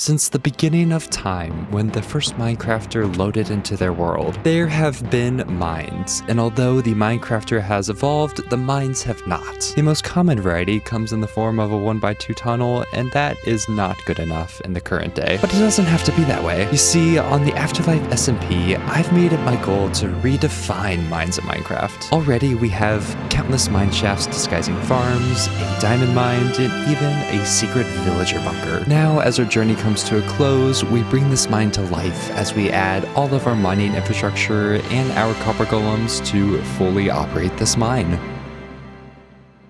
Since the beginning of time, when the first Minecrafter loaded into their world, there have been mines, and although the Minecrafter has evolved, the mines have not. The most common variety comes in the form of a 1x2 tunnel, and that is not good enough in the current day. But it doesn't have to be that way. You see, on the AfterLife SMP, I've made it my goal to redefine mines in Minecraft. Already we have countless mine shafts disguising farms, a diamond mine, and even a secret villager bunker. Now, as our journey comes to a close, we bring this mine to life as we add all of our mining infrastructure and our copper golems to fully operate this mine.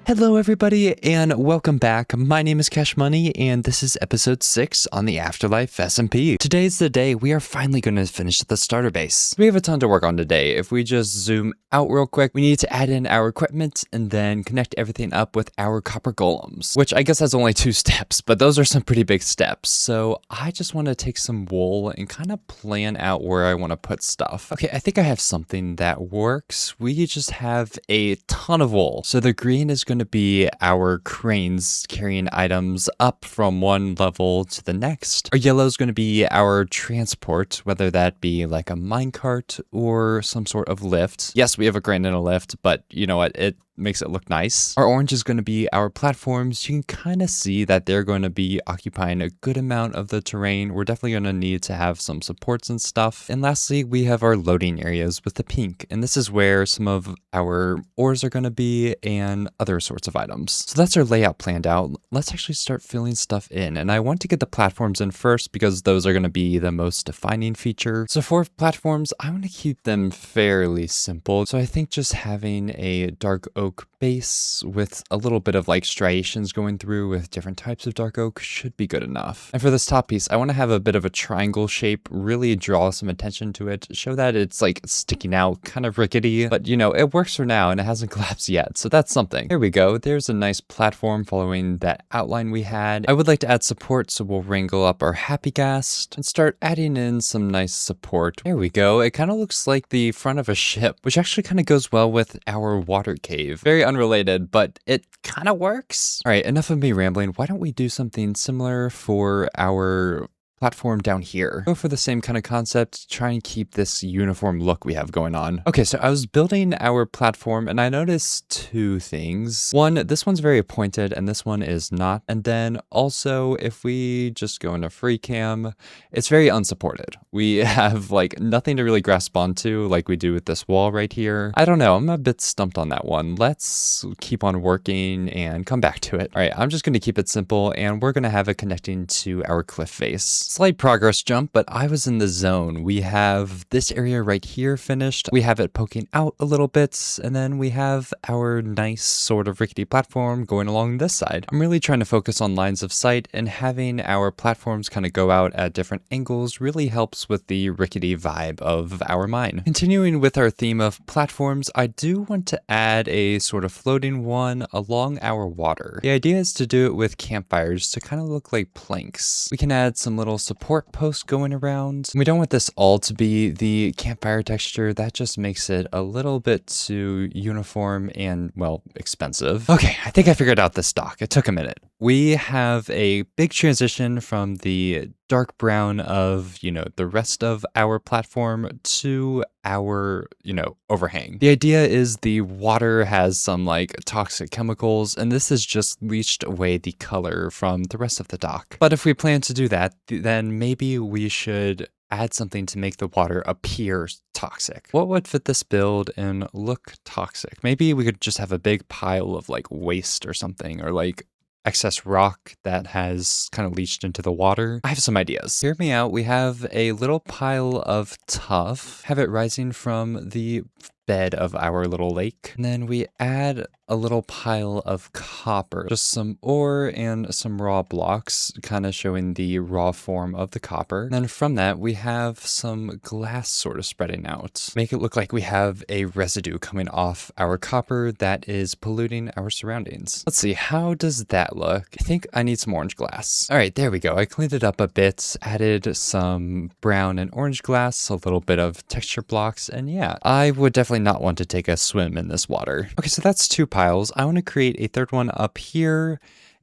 Hello everybody and welcome back. My name is KashMuney and this is episode 6 on the AfterLife SMP. Today's the day we are finally going to finish the starter base. We have a ton to work on today. If we just zoom out real quick, we need to add in our equipment and then connect everything up with our copper golems, which I guess has only 2 steps, but those are some pretty big steps. So I just want to take some wool and kind of plan out where I want to put stuff. Okay, I think I have something that works. We just have a ton of wool. So the green is going to be our cranes carrying items up from one level to the next. Our yellow is going to be our transport, whether that be like a minecart or some sort of lift. Yes, we have a crane and a lift, but you know what? It makes it look nice. Our orange is going to be our platforms. You can kind of see that they're going to be occupying a good amount of the terrain. We're definitely going to need to have some supports and stuff. And lastly, we have our loading areas with the pink. And this is where some of our ores are going to be and other sorts of items. So that's our layout planned out. Let's actually start filling stuff in. And I want to get the platforms in first because those are going to be the most defining feature. So for platforms, I want to keep them fairly simple. So I think just having a dark oak base with a little bit of like striations going through with different types of dark oak should be good enough. And for this top piece, I want to have a bit of a triangle shape, really draw some attention to it, show that it's like sticking out, kind of rickety, but you know, it works for now and it hasn't collapsed yet, so that's something. Here we go. There's a nice platform following that outline we had. I would like to add support, so we'll wrangle up our happy ghast and start adding in some nice support. There we go. It kind of looks like the front of a ship, which actually kind of goes well with our water cave. Very unrelated, but it kind of works. All right, enough of me rambling. Why don't we do something similar for our platform down here? Go for the same kind of concept, try and keep this uniform look we have going on. Okay, so I was building our platform and I noticed 2 things. One, this one's very pointed and this one is not. And then also if we just go into free cam, it's very unsupported. We have like nothing to really grasp onto like we do with this wall right here. I don't know, I'm a bit stumped on that one. Let's keep on working and come back to it. All right, I'm just gonna keep it simple and we're gonna have it connecting to our cliff face. Slight progress jump, but I was in the zone. We have this area right here finished. We have it poking out a little bit, and then we have our nice sort of rickety platform going along this side. I'm really trying to focus on lines of sight, and having our platforms kind of go out at different angles really helps with the rickety vibe of our mine. Continuing with our theme of platforms, I do want to add a sort of floating one along our water. The idea is to do it with campfires to kind of look like planks. We can add some little support posts going around. We don't want this all to be the campfire texture. That just makes it a little bit too uniform and, well, expensive. Okay, I think I figured out this dock. It took a minute. We have a big transition from the dark brown of, you know, the rest of our platform to our, you know, overhang. The idea is the water has some like toxic chemicals and this has just leached away the color from the rest of the dock. But if we plan to do that, then maybe we should add something to make the water appear toxic. What would fit this build and look toxic? Maybe we could just have a big pile of like waste or something, or like excess rock that has kind of leached into the water. I have some ideas. Hear me out. We have a little pile of tuff, have it rising from the bed of our little lake. And then we add a little pile of copper, just some ore and some raw blocks, kind of showing the raw form of the copper. And then from that, we have some glass sort of spreading out. Make it look like we have a residue coming off our copper that is polluting our surroundings. Let's see, how does that look? I think I need some orange glass. All right, there we go. I cleaned it up a bit, added some brown and orange glass, a little bit of texture blocks, and yeah, I would definitely not want to take a swim in this water. Okay, so that's 2 piles. I want to create a third one up here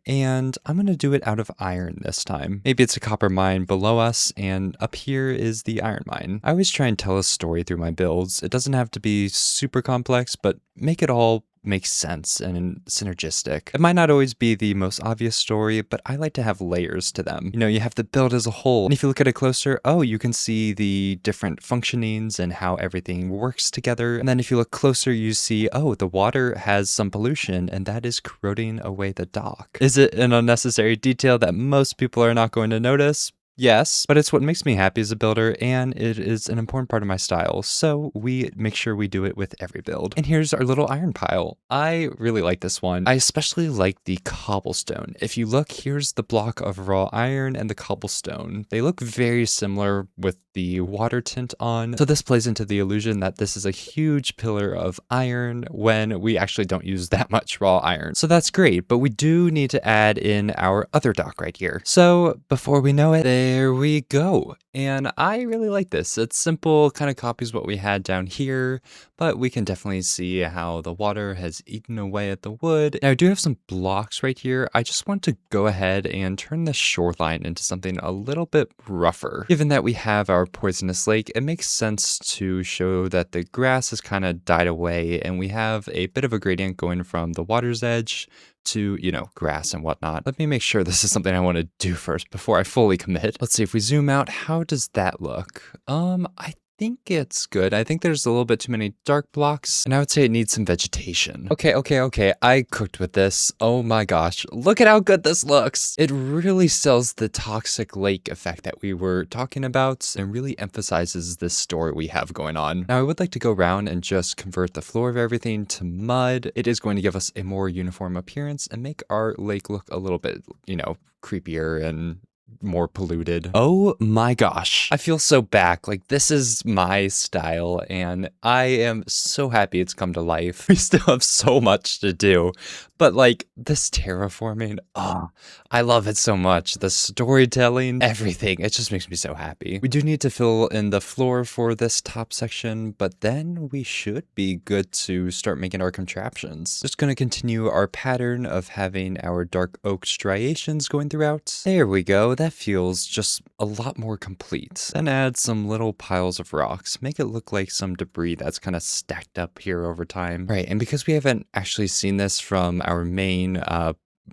and I'm going to do it out of iron this time. Maybe it's a copper mine below us, and up here is the iron mine. I always try and tell a story through my builds. It doesn't have to be super complex, but make it all makes sense and synergistic. It might not always be the most obvious story, but I like to have layers to them. You know, you have the build as a whole, and if you look at it closer, oh, you can see the different functionings and how everything works together. And then if you look closer, you see, oh, the water has some pollution, and that is corroding away the dock. Is it an unnecessary detail that most people are not going to notice? Yes, but it's what makes me happy as a builder, and it is an important part of my style, so we make sure we do it with every build. And here's our little iron pile. I really like this one. I especially like the cobblestone. If you look, here's the block of raw iron and the cobblestone. They look very similar with the water tint on, so this plays into the illusion that this is a huge pillar of iron when we actually don't use that much raw iron. So that's great, but we do need to add in our other dock right here. So before we know it, there we go. And I really like this. It's simple, kind of copies what we had down here, but we can definitely see how the water has eaten away at the wood. Now I do have some blocks right here. I just want to go ahead and turn the shoreline into something a little bit rougher. Given that we have our poisonous lake, it makes sense to show that the grass has kind of died away and we have a bit of a gradient going from the water's edge to, you know, grass and whatnot. Let me make sure this is something I want to do first before I fully commit. Let's see if we zoom out. How does that look? I think it's good. I think there's a little bit too many dark blocks, and I would say it needs some vegetation. Okay. I cooked with this. Oh my gosh. Look at how good this looks. It really sells the toxic lake effect that we were talking about and really emphasizes this story we have going on. Now, I would like to go around and just convert the floor of everything to mud. It is going to give us a more uniform appearance and make our lake look a little bit, you know, creepier and more polluted. Oh my gosh. I feel so back. Like, this is my style, and I am so happy it's come to life. We still have so much to do, but like this terraforming, oh, I love it so much. The storytelling, everything. It just makes me so happy. We do need to fill in the floor for this top section, but then we should be good to start making our contraptions. Just gonna continue our pattern of having our dark oak striations going throughout. There we go. That feels just a lot more complete. Then add some little piles of rocks. Make it look like some debris that's kind of stacked up here over time. Right, and because we haven't actually seen this from our main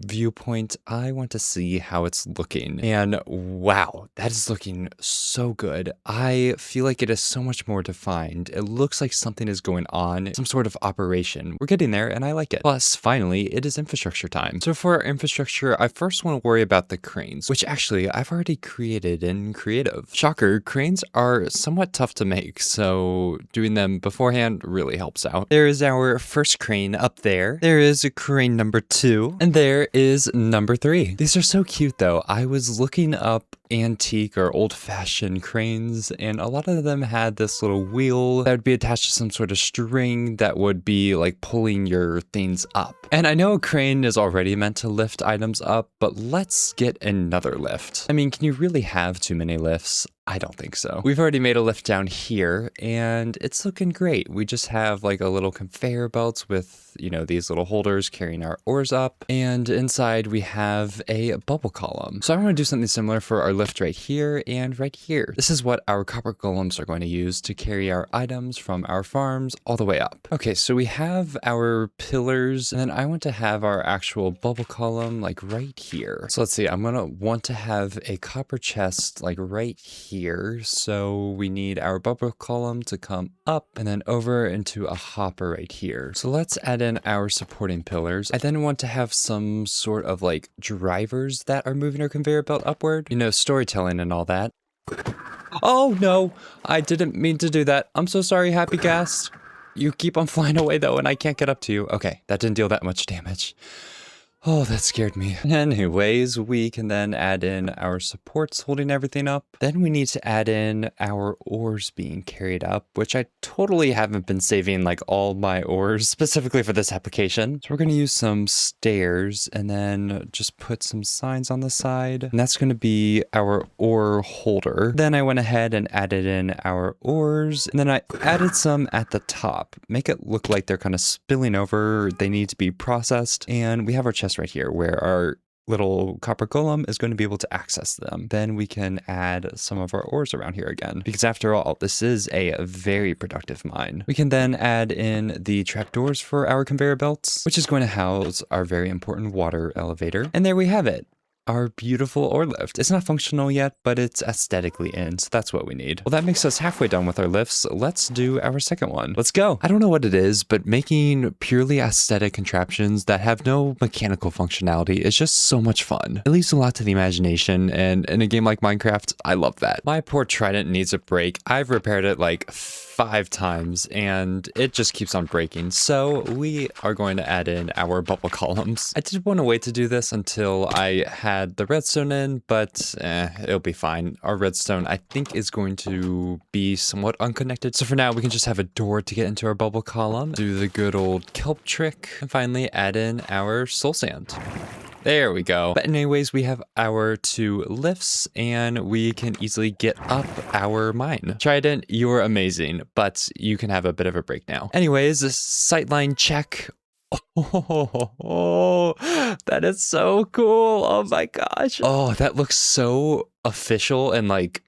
viewpoint, I want to see how it's looking. And wow, that is looking so good. I feel like it is so much more defined. It looks like something is going on, some sort of operation. We're getting there and I like it. Plus, finally, it is infrastructure time. So for our infrastructure, I first want to worry about the cranes, which actually I've already created in creative. Shocker, cranes are somewhat tough to make, so doing them beforehand really helps out. There is our first crane up there. There is a crane number 2, and there is number 3. These are so cute though. I was looking up antique or old-fashioned cranes, and a lot of them had this little wheel that would be attached to some sort of string that would be like pulling your things up. And I know a crane is already meant to lift items up, but let's get another lift. I mean, can you really have too many lifts? I don't think so. We've already made a lift down here and it's looking great. We just have like a little conveyor belt with, you know, these little holders carrying our ores up, and inside we have a bubble column. So I want to do something similar for our lift right here and right here. This is what our copper golems are going to use to carry our items from our farms all the way up. Okay, so we have our pillars, and then I want to have our actual bubble column like right here. So let's see, I'm gonna want to have a copper chest like right here. So we need our bubble column to come up and then over into a hopper right here. So let's add in our supporting pillars. I then want to have some sort of like drivers that are moving our conveyor belt upward. You know, storytelling and all that. Oh no, I didn't mean to do that. I'm so sorry, Happy Ghast. You keep on flying away though, and I can't get up to you. Okay, that didn't deal that much damage. Oh, that scared me. Anyways, we can then add in our supports holding everything up. Then we need to add in our ores being carried up, which I totally haven't been saving like all my ores specifically for this application. So we're going to use some stairs and then just put some signs on the side. And that's going to be our ore holder. Then I went ahead and added in our ores. And then I added some at the top. Make it look like they're kind of spilling over. They need to be processed. And we have our chest right here where our little copper golem is going to be able to access them. Then we can add some of our ores around here again, because after all, this is a very productive mine. We can then add in the trapdoors for our conveyor belts, which is going to house our very important water elevator. And there we have it. Our beautiful ore lift. It's not functional yet, but it's aesthetically in, so that's what we need. Well, that makes us halfway done with our lifts. Let's do our second one. Let's go. I don't know what it is, but making purely aesthetic contraptions that have no mechanical functionality is just so much fun. It leaves a lot to the imagination, and in a game like Minecraft, I love that. My poor trident needs a break. I've repaired it like 5 times and it just keeps on breaking. So we are going to add in our bubble columns. I did want to wait to do this until I had the redstone in, but it'll be fine. Our redstone, I think, is going to be somewhat unconnected. So for now, we can just have a door to get into our bubble column, do the good old kelp trick, and finally add in our soul sand. There we go. But anyways, we have our 2 lifts and we can easily get up our mine. Trident, you're amazing, but you can have a bit of a break now. Anyways, this sightline check. Oh, that is so cool. Oh my gosh. Oh, that looks so official and like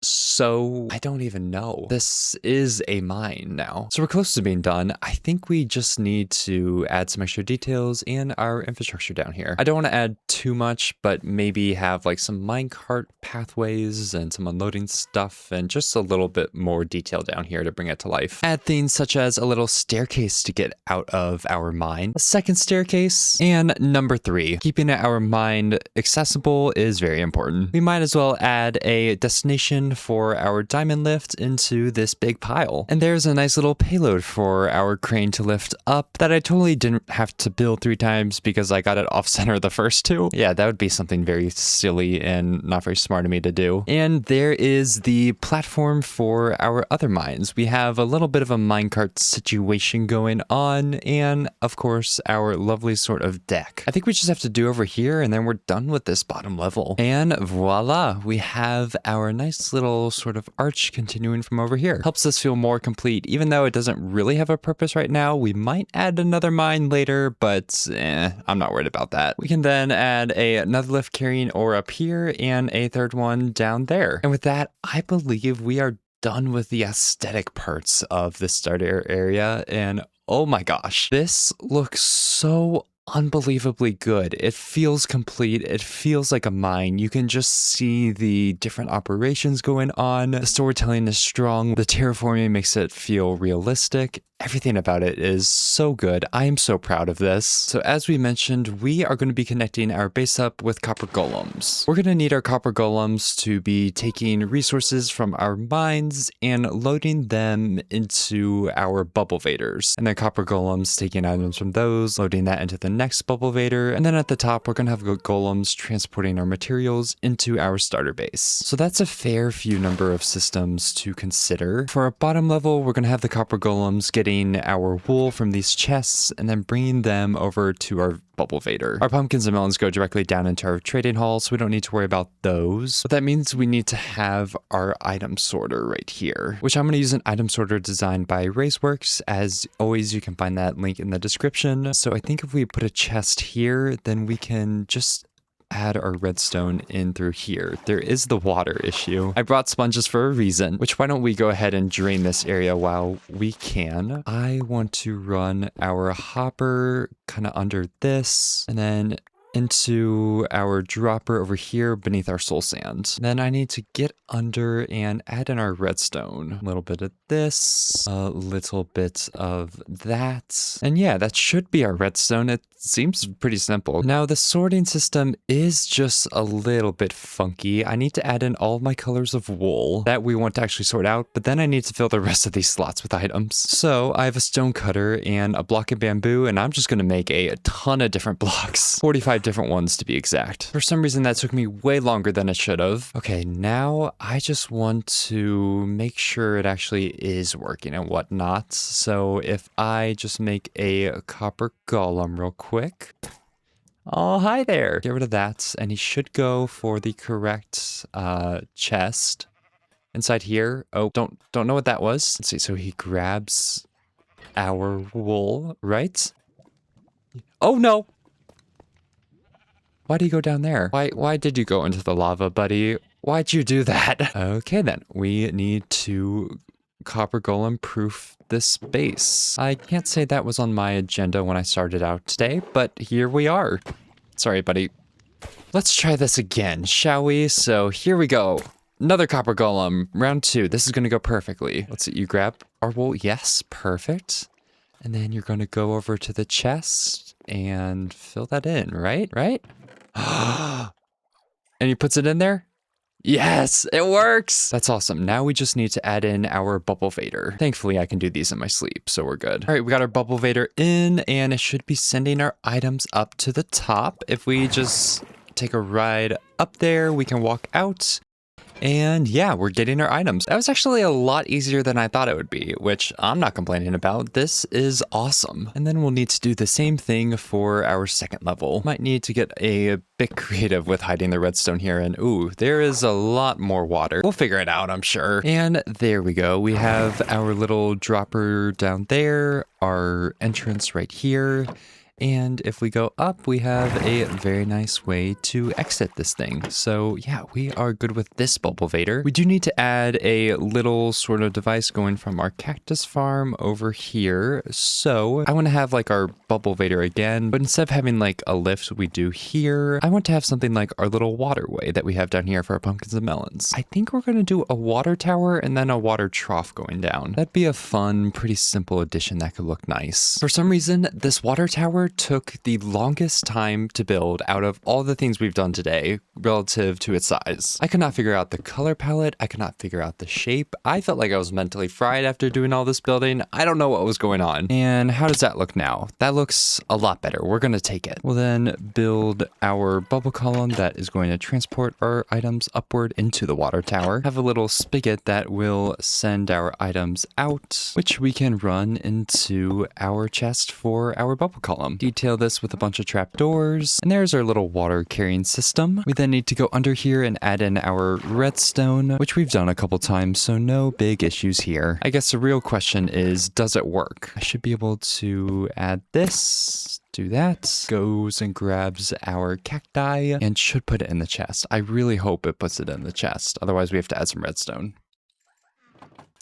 so I don't even know. This is a mine now. So we're close to being done. I think we just need to add some extra details in our infrastructure down here. I don't want to add too much, but maybe have like some minecart pathways and some unloading stuff and just a little bit more detail down here to bring it to life. Add things such as a little staircase to get out of our mine, a second staircase, and number 3, keeping our mine accessible is very important. We might as well add a destination for our diamond lift into this big pile. And there's a nice little payload for our crane to lift up that I totally didn't have to build 3 times because I got it off center the first 2. Yeah, that would be something very silly and not very smart of me to do. And there is the platform for our other mines. We have a little bit of a minecart situation going on, and of course our lovely sort of deck. I think we just have to do over here and then we're done with this bottom level. And voila, we have our nice little sort of arch continuing from over here. Helps us feel more complete. Even though it doesn't really have a purpose right now, we might add another mine later, but I'm not worried about that. We can then add another lift carrying ore up here and a 3rd one down there. And with that, I believe we are done with the aesthetic parts of the starter area. And oh my gosh, this looks so unbelievably good. It feels complete. It feels like a mine. You can just see the different operations going on. The storytelling is strong. The terraforming makes it feel realistic. Everything about it is so good. I am so proud of this. So as we mentioned, we are going to be connecting our base up with copper golems. We're going to need our copper golems to be taking resources from our mines and loading them into our bubble vaders. And then copper golems taking items from those, loading that into the next bubble vader. And then at the top, we're going to have golems transporting our materials into our starter base. So that's a fair few number of systems to consider. For our bottom level, we're going to have the copper golems getting our wool from these chests and then bringing them over to our bubble vader. Our pumpkins and melons go directly down into our trading hall, so we don't need to worry about those. But that means we need to have our item sorter right here, which I'm going to use an item sorter designed by Raceworks. As always, you can find that link in the description. So I think if we put a chest here, then we can just add our redstone in through here. There is the water issue. I brought sponges for a reason, which why don't we go ahead and drain this area while we can. I want to run our hopper kind of under this and then into our dropper over here beneath our soul sand. Then I need to get under and add in our redstone. A little bit of this, a little bit of that. And yeah, that should be our redstone. It seems pretty simple. Now the sorting system is just a little bit funky. I need to add in all of my colors of wool that we want to actually sort out, but then I need to fill the rest of these slots with items. So I have a stone cutter and a block of bamboo, and I'm just going to make a ton of different blocks. 45 different ones to be exact. For some reason that took me way longer than it should have. Okay, now I just want to make sure it actually is working and whatnot. So if I just make a copper golem real quick. Oh, hi there. Get rid of that. And he should go for the correct chest inside here. Oh, don't know what that was. Let's see. So he grabs our wool, right? Oh, no. Why do you go down there? Why did you go into the lava, buddy? Why'd you do that? Okay, then. We need to copper golem proof this base. I can't say that was on my agenda when I started out today, but here we are. Sorry, buddy. Let's try this again, shall we? So here we go. Another copper golem, round 2. This is gonna go perfectly. Let's see, you grab our wool. Yes, perfect. And then you're gonna go over to the chest and fill that in, right? Right? And he puts it in there? Yes, it works. That's awesome. Now we just need to add in our bubble vader. Thankfully, I can do these in my sleep, so we're good. All right, we got our bubble vader in, and it should be sending our items up to the top. If we just take a ride up there, we can walk out. And yeah, we're getting our items. That was actually a lot easier than I thought it would be, which I'm not complaining about. This is awesome. And then we'll need to do the same thing for our second level. Might need to get a bit creative with hiding the redstone here. And ooh, there is a lot more water. We'll figure it out, I'm sure. And there we go. We have our little dropper down there, our entrance right here. And if we go up, we have a very nice way to exit this thing. So yeah, we are good with this bubble vader. We do need to add a little sort of device going from our cactus farm over here. So I want to have like our bubble vader again, but instead of having like a lift we do here, I want to have something like our little waterway that we have down here for our pumpkins and melons. I think we're going to do a water tower and then a water trough going down. That'd be a fun, pretty simple addition that could look nice. For some reason, this water tower took the longest time to build out of all the things we've done today relative to its size. I could not figure out the color palette. I could not figure out the shape. I felt like I was mentally fried after doing all this building. I don't know what was going on. And how does that look now? That looks a lot better. We're going to take it. We'll then build our bubble column that is going to transport our items upward into the water tower. Have a little spigot that will send our items out, which we can run into our chest for our bubble column. Detail this with a bunch of trapdoors, and there's our little water carrying system. We then need to go under here and add in our redstone, which we've done a couple times, so no big issues here. I guess the real question is, does it work? I should be able to add this, do that, goes and grabs our cacti, and should put it in the chest. I really hope it puts it in the chest, otherwise we have to add some redstone.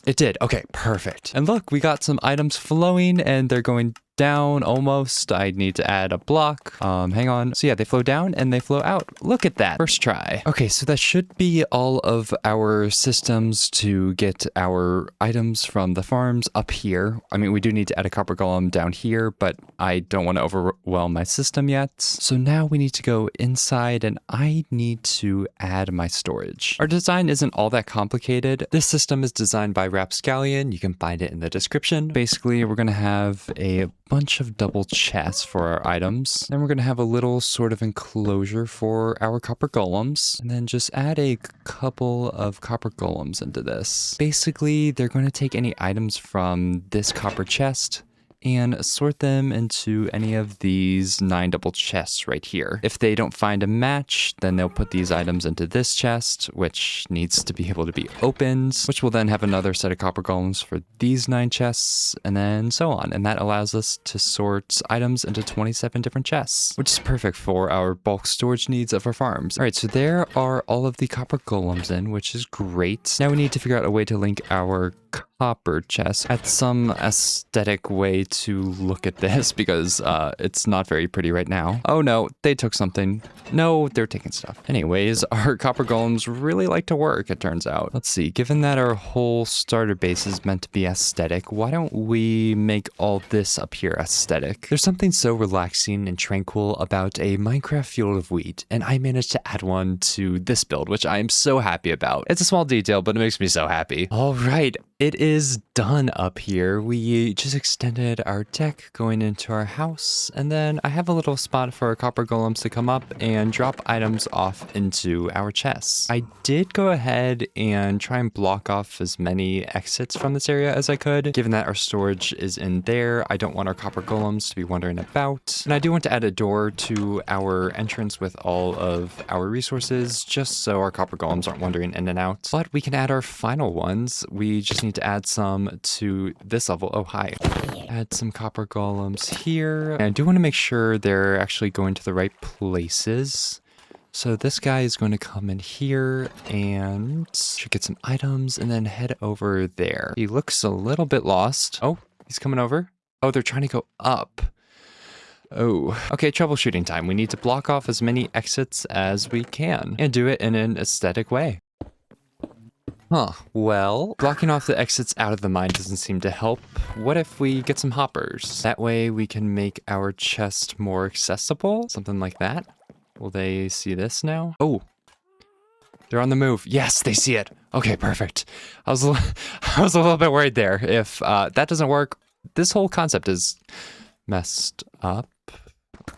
It did. Okay, perfect. And look, we got some items flowing and they're going down almost. I need to add a block. Hang on. So yeah, they flow down and they flow out. Look at that. First try. Okay, so that should be all of our systems to get our items from the farms up here. I mean, we do need to add a copper golem down here, but I don't want to overwhelm my system yet. So now we need to go inside and I need to add my storage. Our design isn't all that complicated. This system is designed by Rapscallion. You can find it in the description. Basically, we're going to have a bunch of double chests for our items. Then we're going to have a little sort of enclosure for our copper golems, and then just add a couple of copper golems into this. Basically, they're going to take any items from this copper chest and sort them into any of these 9 double chests right here. If they don't find a match, then they'll put these items into this chest, which needs to be able to be opened, which will then have another set of copper golems for these 9 chests, and then so on. And that allows us to sort items into 27 different chests, which is perfect for our bulk storage needs of our farms. All right, so there are all of the copper golems in, which is great. Now we need to figure out a way to link our copper chest at some aesthetic way to look at this because it's not very pretty right now. Oh no, they took something. No, they're taking stuff. Anyways, our copper golems really like to work, it turns out. Let's see, given that our whole starter base is meant to be aesthetic, why don't we make all this up here aesthetic? There's something so relaxing and tranquil about a Minecraft field of wheat, and I managed to add one to this build, which I am so happy about. It's a small detail, but it makes me so happy. All right. It is done up here. We just extended our deck going into our house, and then I have a little spot for our copper golems to come up and drop items off into our chests. I did go ahead and try and block off as many exits from this area as I could. Given that our storage is in there, I don't want our copper golems to be wandering about. And I do want to add a door to our entrance with all of our resources, just so our copper golems aren't wandering in and out. But we can add our final ones. We just need to add some to this level. Oh, hi. Add some copper golems here. And I do want to make sure they're actually going to the right places. So this guy is going to come in here and should get some items and then head over there. He looks a little bit lost. Oh, he's coming over. Oh, they're trying to go up. Oh, okay, troubleshooting time. We need to block off as many exits as we can and do it in an aesthetic way. Huh, well, blocking off the exits out of the mine doesn't seem to help. What if we get some hoppers? That way we can make our chest more accessible, something like that. Will they see this now? Oh, they're on the move. Yes, they see it. Okay, perfect. I was a little bit worried there. If that doesn't work, this whole concept is messed up.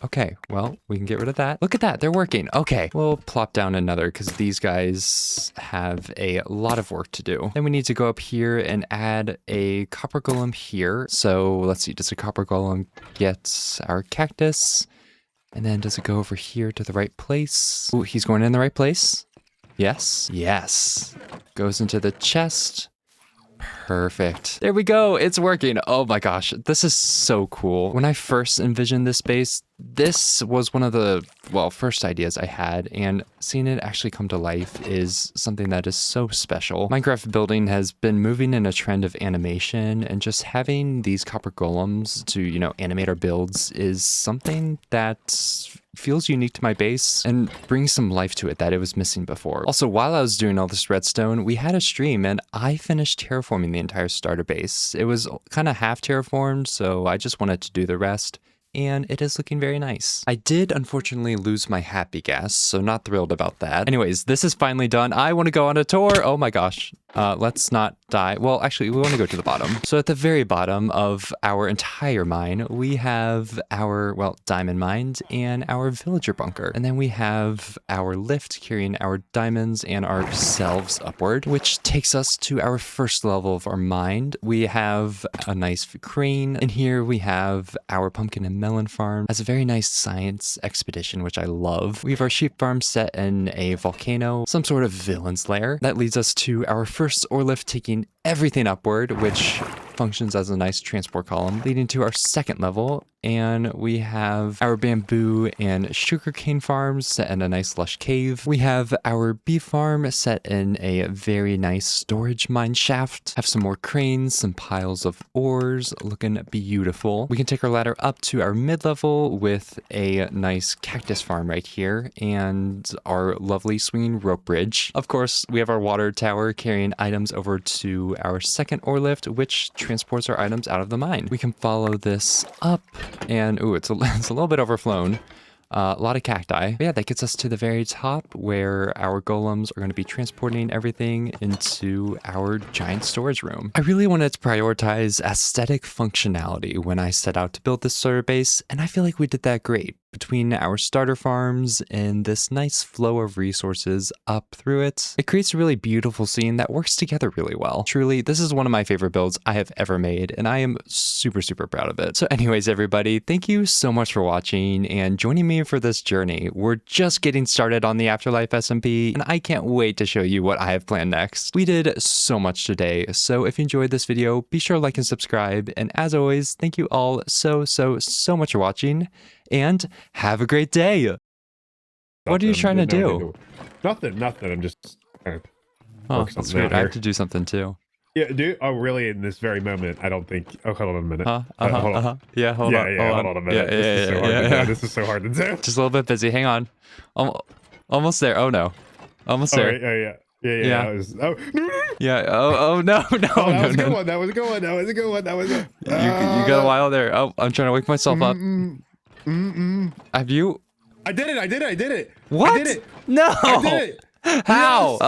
Okay, well, we can get rid of that. Look at that, they're working. Okay, we'll plop down another because these guys have a lot of work to do. Then we need to go up here and add a copper golem here. So let's see, does a copper golem get our cactus? And then does it go over here to the right place? Oh, he's going in the right place. Yes, yes. Goes into the chest. Perfect. There we go. It's working. Oh my gosh. This is so cool. When I first envisioned this base, this was one of the, well, first ideas I had, and seeing it actually come to life is something that is so special. Minecraft building has been moving in a trend of animation, and just having these copper golems to, you know, animate our builds is something that feels unique to my base and brings some life to it that it was missing before. Also, while I was doing all this redstone, we had a stream and I finished terraforming the entire starter base. It was kind of half terraformed, so I just wanted to do the rest. And it is looking very nice. I did unfortunately lose my happy gas, so not thrilled about that. Anyways, this is finally done. I want to go on a tour. Oh my gosh. Let's not die. Well, actually, we want to go to the bottom. So at the very bottom of our entire mine, we have our, well, diamond mine and our villager bunker. And then we have our lift carrying our diamonds and ourselves upward, which takes us to our first level of our mine. We have a nice crane. And here we have our pumpkin and melon farm as a very nice science expedition, which I love. We have our sheep farm set in a volcano, some sort of villain's lair. That leads us to our first ore lift taking everything upward, which functions as a nice transport column, leading to our second level. And we have our bamboo and sugarcane farms set in a nice lush cave. We have our bee farm set in a very nice storage mine shaft. Have some more cranes, some piles of ores, looking beautiful. We can take our ladder up to our mid-level with a nice cactus farm right here and our lovely swinging rope bridge. Of course, we have our water tower carrying items over to our second ore lift, which transports our items out of the mine. We can follow this up and, ooh, it's a little bit overflown. A lot of cacti. But yeah, that gets us to the very top where our golems are going to be transporting everything into our giant storage room. I really wanted to prioritize aesthetic functionality when I set out to build this starter base, and I feel like we did that great. Between our starter farms and this nice flow of resources up through it, it creates a really beautiful scene that works together really well. Truly, this is one of my favorite builds I have ever made, and I am super, super proud of it. So anyways, everybody, thank you so much for watching and joining me for this journey. We're just getting started on the AfterLife SMP, and I can't wait to show you what I have planned next. We did so much today, so if you enjoyed this video, be sure to like and subscribe, and as always, thank you all so much for watching, and have a great day. Nothing. What are you trying to do? Nothing. I'm just trying to oh, that's weird. I have to do something too. Yeah, oh, really? In this very moment, I don't think. Oh, hold on a minute. Hold on. Yeah, hold on. Hold on a minute. This is so hard to do. Just a little bit busy. Hang on. Almost there. Oh no. Almost there. Right. Yeah. Yeah. Oh no. Oh, that was a good one. That was a good one. You got a while there. Oh, I'm trying to wake myself up. Have you? I did it. What? I did it. No. I did it. How? Yes.